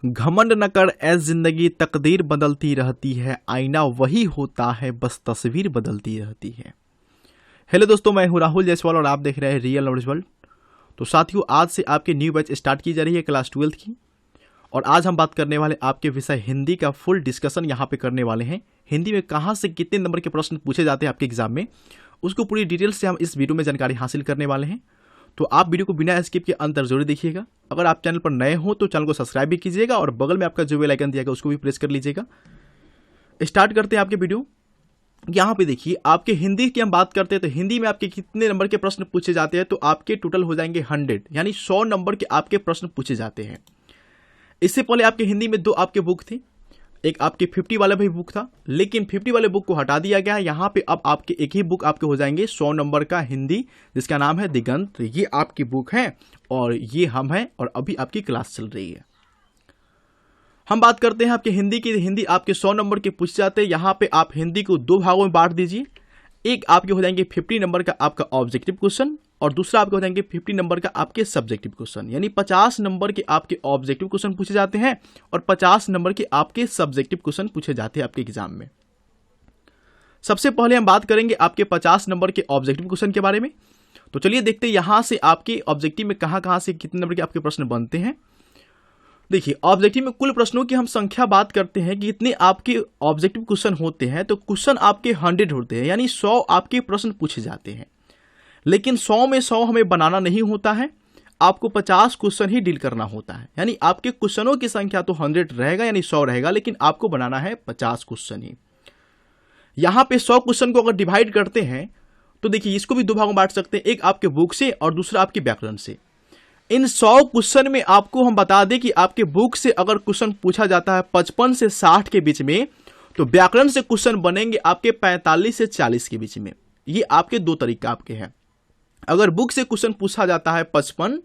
घमंड न कर ऐ जिंदगी, तकदीर बदलती रहती है, आईना वही होता है बस तस्वीर बदलती रहती है। हेलो दोस्तों, मैं हूं राहुल जायसवाल और आप देख रहे हैं रियल नॉलेज वर्ल्ड। तो साथियों, आज से आपके न्यू बैच स्टार्ट की जा रही है क्लास 12 की, और आज हम बात करने वाले आपके विषय हिंदी का फुल डिस्कशन यहाँ पे करने वाले हैं। हिंदी में कहाँ से कितने नंबर के प्रश्न पूछे जाते हैं आपके एग्जाम में, उसको पूरी डिटेल से हम इस वीडियो में जानकारी हासिल करने वाले हैं। तो आप वीडियो को बिना स्किप के अंत तक जरूर देखिएगा। अगर आप चैनल पर नए हो तो चैनल को सब्सक्राइब भी कीजिएगा और बगल में आपका जो बेल आइकन दिया गया उसको भी प्रेस कर लीजिएगा। स्टार्ट करते हैं आपके वीडियो। यहाँ पे देखिए, आपके हिंदी की हम बात करते हैं तो हिंदी में आपके कितने नंबर के प्रश्न पूछे जाते हैं, तो आपके टोटल हो जाएंगे 100, यानी 100 नंबर के आपके प्रश्न पूछे जाते हैं। इससे पहले आपके हिंदी में दो आपके बुक थे, एक आपके 50 वाला भी बुक था, लेकिन 50 वाले बुक को हटा दिया गया है। यहाँ पे अब आपके एक ही बुक आपके हो जाएंगे 100 नंबर का हिंदी, जिसका नाम है दिगंत। ये आपकी बुक है और ये हम हैं, और अभी आपकी क्लास चल रही है। हम बात करते हैं आपके हिंदी की। हिंदी आपके 100 नंबर के पूछे जाते हैं। यहाँ पे आप हिंदी को दो भागों में बांट दीजिए। एक आपके हो जाएंगे 50 नंबर का आपका ऑब्जेक्टिव क्वेश्चन, और दूसरा आपके हो जाएंगे 50 नंबर का आपके सब्जेक्टिव क्वेश्चन, यानी 50 नंबर के आपके ऑब्जेक्टिव क्वेश्चन पूछे जाते हैं और 50 नंबर के आपके सब्जेक्टिव क्वेश्चन पूछे जाते हैं आपके एग्जाम में। सबसे पहले हम बात करेंगे आपके 50 नंबर के ऑब्जेक्टिव क्वेश्चन के बारे में। तो चलिए देखते हैं यहां से आपके ऑब्जेक्टिव में कहां से कितने नंबर के आपके प्रश्न बनते हैं। देखिए, ऑब्जेक्टिव में कुल प्रश्नों की हम संख्या बात करते हैं कि कितने आपके ऑब्जेक्टिव क्वेश्चन होते हैं, तो क्वेश्चन आपके 100 होते हैं, यानी 100 आपके प्रश्न पूछे जाते हैं। लेकिन 100 में 100 हमें बनाना नहीं होता है, आपको 50 क्वेश्चन ही डील करना होता है। यानी आपके क्वेश्चनों की संख्या तो 100 रहेगा, यानी 100 रहेगा, लेकिन आपको बनाना है 50 क्वेश्चन ही। यहां पे 100 क्वेश्चन को अगर डिवाइड करते हैं तो देखिए, इसको भी दो भागों में बांट सकते हैं, एक आपके बुक से और दूसरा आपके व्याकरण से। इन 100 क्वेश्चन में आपको हम बता दें कि आपके बुक से अगर क्वेश्चन पूछा जाता है 55 से 60 के बीच में, तो व्याकरण से क्वेश्चन बनेंगे आपके 45 से 40 के बीच में। ये आपके दो तरीका आपके हैं। अगर बुक से क्वेश्चन पूछा जाता है 55,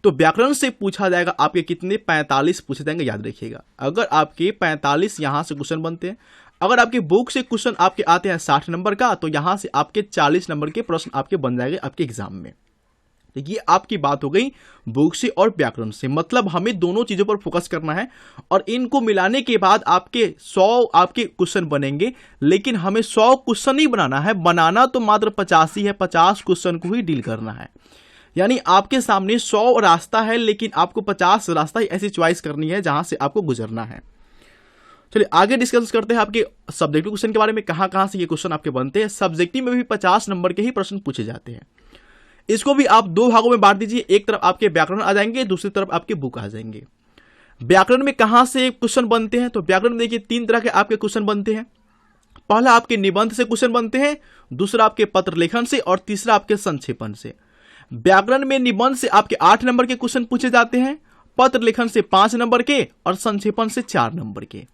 तो व्याकरण से पूछा जाएगा आपके कितने, 45 पूछे जाएंगे, याद रखिएगा। अगर आपके 45 यहां से क्वेश्चन बनते हैं, अगर आपके बुक से क्वेश्चन आपके आते हैं 60 नंबर का, तो यहां से आपके 40 नंबर के प्रश्न आपके बन जाएंगे आपके एग्जाम में। तो ये आपकी बात हो गई बुक से और व्याकरण से। मतलब हमें दोनों चीजों पर फोकस करना है, और इनको मिलाने के बाद आपके 100 आपके क्वेश्चन बनेंगे। लेकिन हमें 100 क्वेश्चन ही बनाना है, बनाना तो मात्र 50 ही है, 50 क्वेश्चन को ही डील करना है। यानी आपके सामने 100 रास्ता है, लेकिन आपको 50 रास्ता ही ऐसी चॉइस करनी है जहां से आपको गुजरना है। चलिए आगे डिस्कस करते हैं आपके सब्जेक्टिव क्वेश्चन के बारे में, कहां से ये क्वेश्चन आपके बनते हैं। सब्जेक्टिव में भी 50 नंबर के ही प्रश्न पूछे जाते हैं। इसको भी आप दो भागों में बांट दीजिए, एक तरफ आपके व्याकरण आ जाएंगे, दूसरी तरफ आपके बुक आ जाएंगे। व्याकरण में कहां से क्वेश्चन बनते हैं, तो व्याकरण में देखिए 3 तरह के आपके क्वेश्चन बनते हैं। पहला आपके निबंध से क्वेश्चन बनते हैं, दूसरा आपके पत्र लेखन से, और तीसरा आपके संक्षेपण से। व्याकरण में निबंध से आपके 8 नंबर के क्वेश्चन पूछे जाते हैं, पत्र लेखन से 5 नंबर के, और संक्षेपण से 4 नंबर के।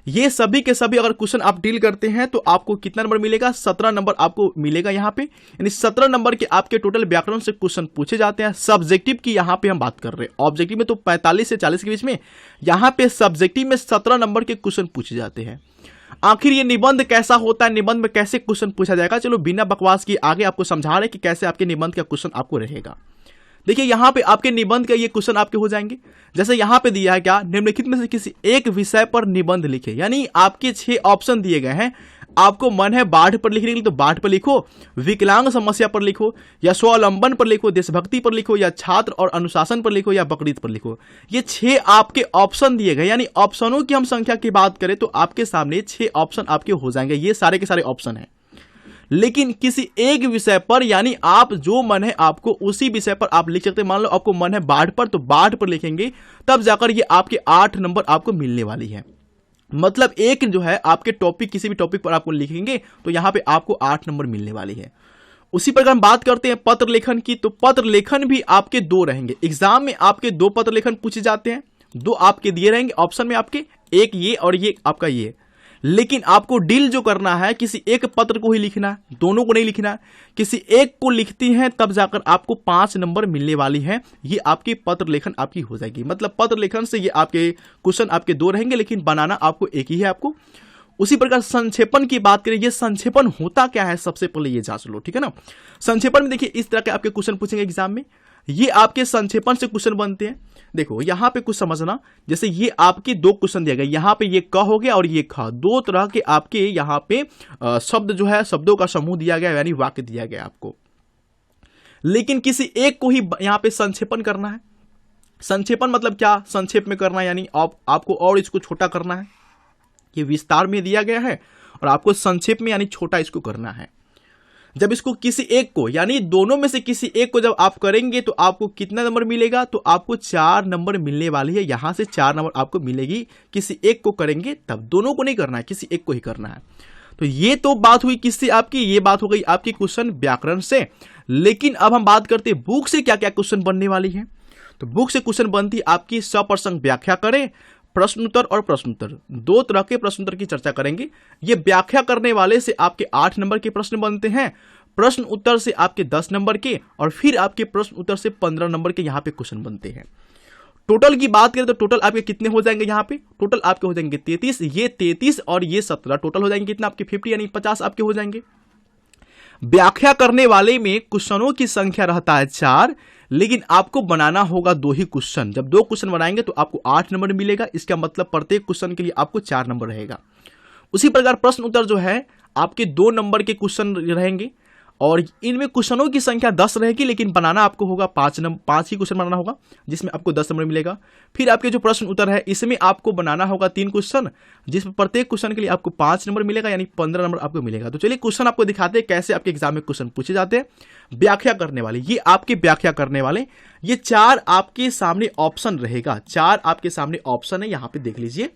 ये सभी के सभी अगर क्वेश्चन आप डील करते हैं तो आपको कितना नंबर मिलेगा, 17 नंबर आपको मिलेगा यहाँ पे। यानी 17 नंबर के आपके टोटल व्याकरण से क्वेश्चन पूछे जाते हैं। सब्जेक्टिव की यहाँ पे हम बात कर रहे हैं, ऑब्जेक्टिव में तो 45 से 40 के बीच में, यहाँ पे सब्जेक्टिव में 17 नंबर के क्वेश्चन पूछे जाते हैं। आखिर ये निबंध कैसा होता है, निबंध में कैसे क्वेश्चन पूछा जाएगा, चलो बिना बकवास की आगे आपको समझा रहे कि कैसे आपके निबंध का क्वेश्चन आपको रहेगा। देखिए, यहां पे आपके निबंध का ये क्वेश्चन आपके हो जाएंगे। जैसे यहां पे दिया है क्या, निम्नलिखित में से किसी एक विषय पर निबंध लिखे। यानी आपके 6 ऑप्शन दिए गए हैं। आपको मन है बाढ़ पर लिखने के लिए तो बाढ़ पर लिखो, विकलांग समस्या पर लिखो, या स्वावलंबन पर लिखो, देशभक्ति पर लिखो, या छात्र और अनुशासन पर लिखो, या बकरीद पर लिखो। ये 6 आपके ऑप्शन दिए गए। यानी ऑप्शनों की हम संख्या की बात करें तो आपके सामने 6 ऑप्शन आपके हो जाएंगे। ये सारे के सारे ऑप्शन हैं, लेकिन किसी एक विषय पर, यानी आप जो मन है आपको उसी विषय पर आप लिख सकते हैं। मान लो आपको मन है बाढ़ पर, तो बाढ़ पर लिखेंगे, तब जाकर ये आपके 8 नंबर आपको मिलने वाली है। मतलब एक जो है आपके टॉपिक, किसी भी टॉपिक पर आपको लिखेंगे तो यहां पे आपको 8 नंबर मिलने वाली है। उसी प्रकार हम बात करते हैं पत्र लेखन की, तो पत्र लेखन भी आपके 2 रहेंगे। एग्जाम में आपके 2 पत्र लेखन पूछे जाते हैं, 2 आपके दिए रहेंगे ऑप्शन में आपके, एक ये और ये आपका ये। लेकिन आपको डील जो करना है, किसी एक पत्र को ही लिखना है, दोनों को नहीं लिखना है। किसी एक को लिखती हैं तब जाकर आपको 5 नंबर मिलने वाली है। ये आपकी पत्र लेखन आपकी हो जाएगी। मतलब पत्र लेखन से ये आपके क्वेश्चन आपके 2 रहेंगे, लेकिन बनाना आपको एक ही है आपको। उसी प्रकार संक्षेपण की बात करें, ये संक्षेपण होता क्या है सबसे पहले ये जांच लो, ठीक है ना। संक्षेपण में देखिए इस तरह के आपके क्वेश्चन पूछेंगे एग्जाम में। ये आपके संक्षेपण से क्वेश्चन बनते हैं। देखो यहाँ पे कुछ समझना, जैसे ये आपके दो क्वेश्चन दिया गया, यहाँ पे ये क हो गया और ये ख, दो तरह के आपके यहाँ पे शब्द जो है, शब्दों का समूह दिया गया, यानी वाक्य दिया गया आपको, लेकिन किसी एक को ही यहाँ पे संक्षेपण करना है। संक्षेपण मतलब क्या, संक्षेप में करना, यानी आपको और इसको छोटा करना है। ये विस्तार में दिया गया है और आपको संक्षेप में यानी छोटा इसको करना है। जब इसको किसी एक को, यानी दोनों में से किसी एक को जब आप करेंगे तो आपको कितना नंबर मिलेगा, तो आपको 4 नंबर मिलने वाली है। यहां से 4 नंबर आपको मिलेगी। किसी एक को करेंगे तब, दोनों को नहीं करना है, किसी एक को ही करना है। तो ये तो बात हुई किससे आपकी, ये बात हो गई आपकी क्वेश्चन व्याकरण से। लेकिन अब हम बात करते हैं बुक से क्या क्या क्वेश्चन बनने वाली है। तो बुक से क्वेश्चन बनती है आपकी सप्रसंग व्याख्या करें, प्रश्न उत्तर और प्रश्न उत्तर, दो तरह के प्रश्न उत्तर की चर्चा करेंगे। ये व्याख्या करने वाले से आपके 8 नंबर के प्रश्न बनते हैं, प्रश्न उत्तर से आपके 10 नंबर के, और फिर आपके प्रश्न उत्तर से 15 नंबर के यहाँ पे क्वेश्चन बनते हैं। टोटल की बात करें तो टोटल आपके कितने हो जाएंगे, यहाँ पे टोटल आपके हो जाएंगे 33, ये 33 और ये 17, टोटल हो जाएंगे कितना आपके 50, यानी 50 आपके हो जाएंगे। व्याख्या करने वाले में क्वेश्चनों की संख्या रहता है 4, लेकिन आपको बनाना होगा 2 ही क्वेश्चन। जब 2 क्वेश्चन बनाएंगे तो आपको 8 नंबर मिलेगा। इसका मतलब प्रत्येक क्वेश्चन के लिए आपको 4 नंबर रहेगा। उसी प्रकार प्रश्न उत्तर जो है आपके 2 नंबर के क्वेश्चन रहेंगे और इनमें क्वेश्चनों की संख्या 10 रहेगी, लेकिन बनाना आपको होगा 5 ही क्वेश्चन बनाना होगा, जिसमें आपको 10 नंबर मिलेगा। फिर आपके जो प्रश्न उत्तर है इसमें आपको बनाना होगा 3 क्वेश्चन, जिसमें प्रत्येक क्वेश्चन के लिए आपको 5 नंबर मिलेगा, यानी 15 नंबर आपको मिलेगा। तो चलिए क्वेश्चन आपको दिखाते हैं कैसे आपके एग्जाम में क्वेश्चन पूछे जाते हैं। व्याख्या करने वाले, ये आपके व्याख्या करने वाले, ये 4 आपके सामने ऑप्शन रहेगा। 4 आपके सामने ऑप्शन है, यहाँ पे देख लीजिए,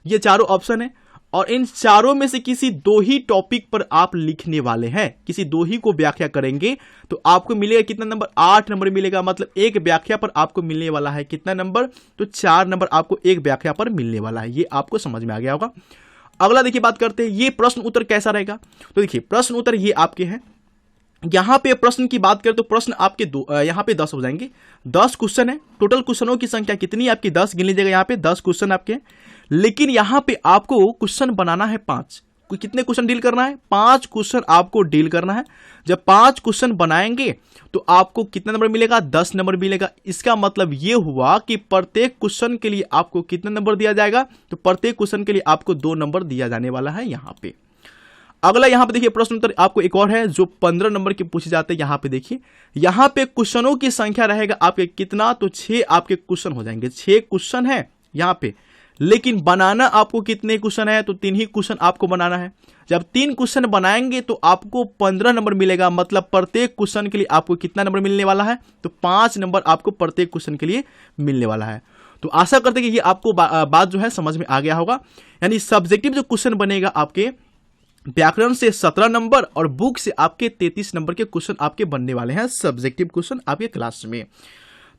ये चारों ऑप्शन है और इन चारों में से किसी 2 ही टॉपिक पर आप लिखने वाले हैं। किसी 2 ही को व्याख्या करेंगे तो आपको मिलेगा कितना नंबर, 8 नंबर मिलेगा। मतलब एक व्याख्या पर आपको मिलने वाला है कितना नंबर, तो 4 नंबर आपको एक व्याख्या पर मिलने वाला है। ये आपको समझ में आ गया होगा। अगला देखिए बात करते हैं ये प्रश्न उत्तर कैसा रहेगा। तो देखिए प्रश्न उत्तर ये आपके हैं। यहां पे प्रश्न की बात करें तो प्रश्न आपके यहां पे 10 हो जाएंगे। 10 क्वेश्चन है, टोटल क्वेश्चनों की संख्या कितनी है आपकी, 10 गिन लीजिएगा। यहाँ पे 10 क्वेश्चन आपके, लेकिन यहां पे आपको क्वेश्चन बनाना है 5। कितने क्वेश्चन डील करना है, 5 क्वेश्चन आपको डील करना है। जब 5 क्वेश्चन बनाएंगे तो आपको कितना नंबर मिलेगा, 10 नंबर मिलेगा। इसका मतलब ये हुआ कि प्रत्येक क्वेश्चन के लिए आपको कितना नंबर दिया जाएगा, तो प्रत्येक क्वेश्चन के लिए आपको 2 नंबर दिया जाने वाला है यहाँ पे। अगला यहाँ पे देखिए प्रश्न उत्तर आपको एक और है जो 15 नंबर के पूछे जाते हैं। यहाँ पे देखिए, यहाँ पे क्वेश्चनों की संख्या रहेगा आपके कितना, तो 6 आपके क्वेश्चन हो जाएंगे। 6 क्वेश्चन है यहाँ पे, लेकिन बनाना आपको कितने क्वेश्चन है, तो 3 ही क्वेश्चन आपको बनाना है। जब 3 क्वेश्चन बनाएंगे तो आपको 15 नंबर मिलेगा। मतलब प्रत्येक क्वेश्चन के लिए आपको कितना नंबर मिलने वाला है, तो 5 नंबर आपको प्रत्येक क्वेश्चन के लिए मिलने वाला है। तो आशा करते हैं कि ये आपको बात जो है समझ में आ गया होगा। यानी सब्जेक्टिव जो क्वेश्चन बनेगा आपके व्याकरण से 17 नंबर और बुक से आपके 33 नंबर के क्वेश्चन आपके बनने वाले हैं, सब्जेक्टिव क्वेश्चन आपके क्लास में।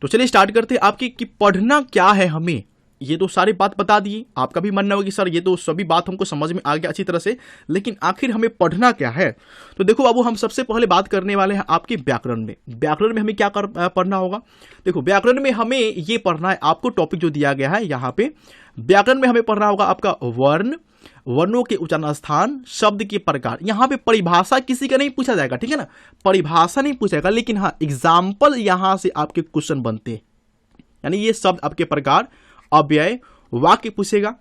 तो चलिए स्टार्ट करते हैं आपकी कि पढ़ना क्या है हमें। ये तो सारी बात बता दी। आपका भी मानना होगा कि सर ये तो सभी बात हमको समझ में आ गया अच्छी तरह से, लेकिन आखिर हमें पढ़ना क्या है। तो देखो बाबू, हम सबसे पहले बात करने वाले हैं आपके व्याकरण में। व्याकरण में हमें क्या पढ़ना होगा। देखो व्याकरण में हमें ये पढ़ना है, आपको टॉपिक जो दिया गया है यहाँ पे, व्याकरण में हमें पढ़ना होगा आपका वर्ण, वर्णों के उच्चारण स्थान, शब्द के प्रकार। यहाँ पे परिभाषा किसी का नहीं पूछा जाएगा, ठीक है ना, परिभाषा नहीं पूछेगा, लेकिन हाँ एग्जाम्पल यहाँ से आपके क्वेश्चन बनते हैं। यानी ये शब्द आपके प्रकार, अव्यय, वाक्य पूछेगा।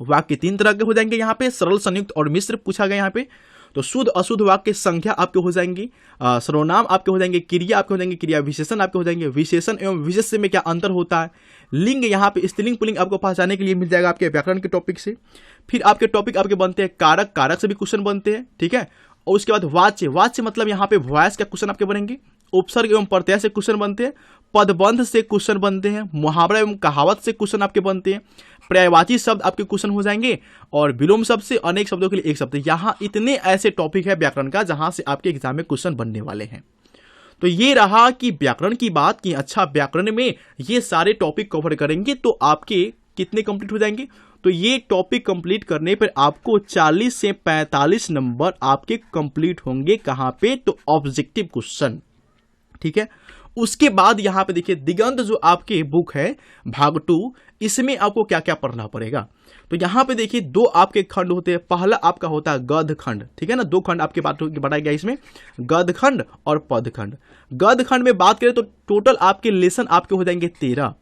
वाक्य 3 तरह के हो जाएंगे यहाँ पे, सरल, संयुक्त और मिश्र पूछा गया यहाँ पे। तो शुद्ध अशुद्ध वाक्य संख्या आपके हो जाएंगी, सर्वनाम आपके हो जाएंगे, क्रिया आपके हो जाएंगे, क्रिया विशेषण आपके हो जाएंगे, विशेषण एवं विशेष्य में क्या अंतर होता है, लिंग यहाँ पे स्त्रीलिंग पुल्लिंग आपको पहचानने के लिए मिल जाएगा आपके व्याकरण के टॉपिक से। फिर आपके टॉपिक आपके बनते हैं कारक, कारक से भी क्वेश्चन बनते हैं, ठीक है। और उसके बाद वाच्य, वाच्य मतलब यहाँ पे वॉइस का क्वेश्चन आपके बनेंगे। उपसर्ग एवं प्रत्यय से क्वेश्चन बनते हैं, पदबंध से क्वेश्चन बनते हैं, मुहावरा एवं कहावत से क्वेश्चन आपके बनते हैं, पर्यायवाची शब्द आपके क्वेश्चन हो जाएंगे, और विलोम शब्द से अनेक शब्दों के लिए एक शब्द। यहाँ इतने ऐसे टॉपिक है व्याकरण का जहां से आपके एग्जाम में क्वेश्चन बनने वाले हैं। तो ये रहा कि व्याकरण की बात की। अच्छा, व्याकरण में ये सारे टॉपिक कवर करेंगे तो आपके कितने कंप्लीट हो जाएंगे, तो ये टॉपिक कंप्लीट करने पर आपको 40 से 45 नंबर आपके कंप्लीट होंगे। कहां पे, तो ऑब्जेक्टिव क्वेश्चन, ठीक है। उसके बाद यहाँ पे देखिए दिगंत जो आपके बुक है भाग 2, इसमें आपको क्या क्या पढ़ना पड़ेगा। तो यहाँ पे देखिए 2 आपके खंड होते हैं। पहला आपका होता है गद्य खंड, ठीक है ना, 2 खंड आपके बताया गया इसमें, गद्य खंड और पद खंड। गद्य खंड में बात करें तो टोटल आपके लेसन आपके हो जाएंगे 13।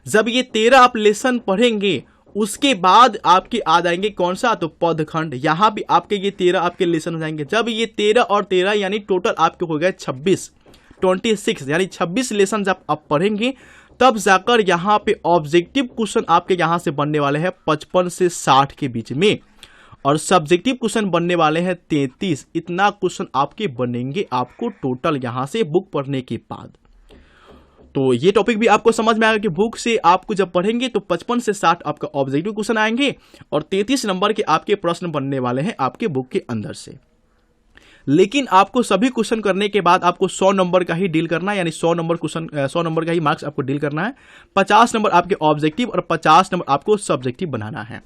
जब ये 13 आप लेसन पढ़ेंगे उसके बाद आपके आ जाएंगे कौन सा, तो पद खंड। यहाँ भी आपके ये 13 आपके लेसन हो जाएंगे। जब ये 13 और 13 यानी टोटल आपके हो गए 26 यानी 26 लेसन जब आप पढ़ेंगे तब जाकर यहाँ पे ऑब्जेक्टिव क्वेश्चन आपके यहाँ से बनने वाले हैं 55 से 60 के बीच में, और सब्जेक्टिव क्वेश्चन बनने वाले हैं 33। इतना क्वेश्चन आपके बनेंगे आपको टोटल यहाँ से बुक पढ़ने के बाद। तो ये टॉपिक भी आपको समझ में आएगा कि बुक से आपको जब पढ़ेंगे तो 55 से 60 आपका ऑब्जेक्टिव क्वेश्चन आएंगे और 33 नंबर के आपके प्रश्न बनने वाले हैं आपके बुक के अंदर से। लेकिन आपको सभी क्वेश्चन करने के बाद आपको 100 नंबर का ही डील करना है, यानी 100 नंबर क्वेश्चन 100 नंबर का ही मार्क्स आपको डील करना है। 50 नंबर आपके ऑब्जेक्टिव और 50 नंबर आपको सब्जेक्टिव बनाना है।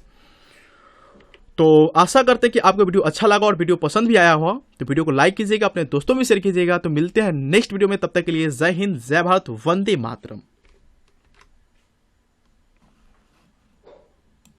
तो आशा करते हैं कि आपको वीडियो अच्छा लगा और वीडियो पसंद भी आया हो, तो वीडियो को लाइक कीजिएगा, अपने दोस्तों में शेयर कीजिएगा। तो मिलते हैं नेक्स्ट वीडियो में, तब तक के लिए जय हिंद, जय भारत, वंदे मातरम।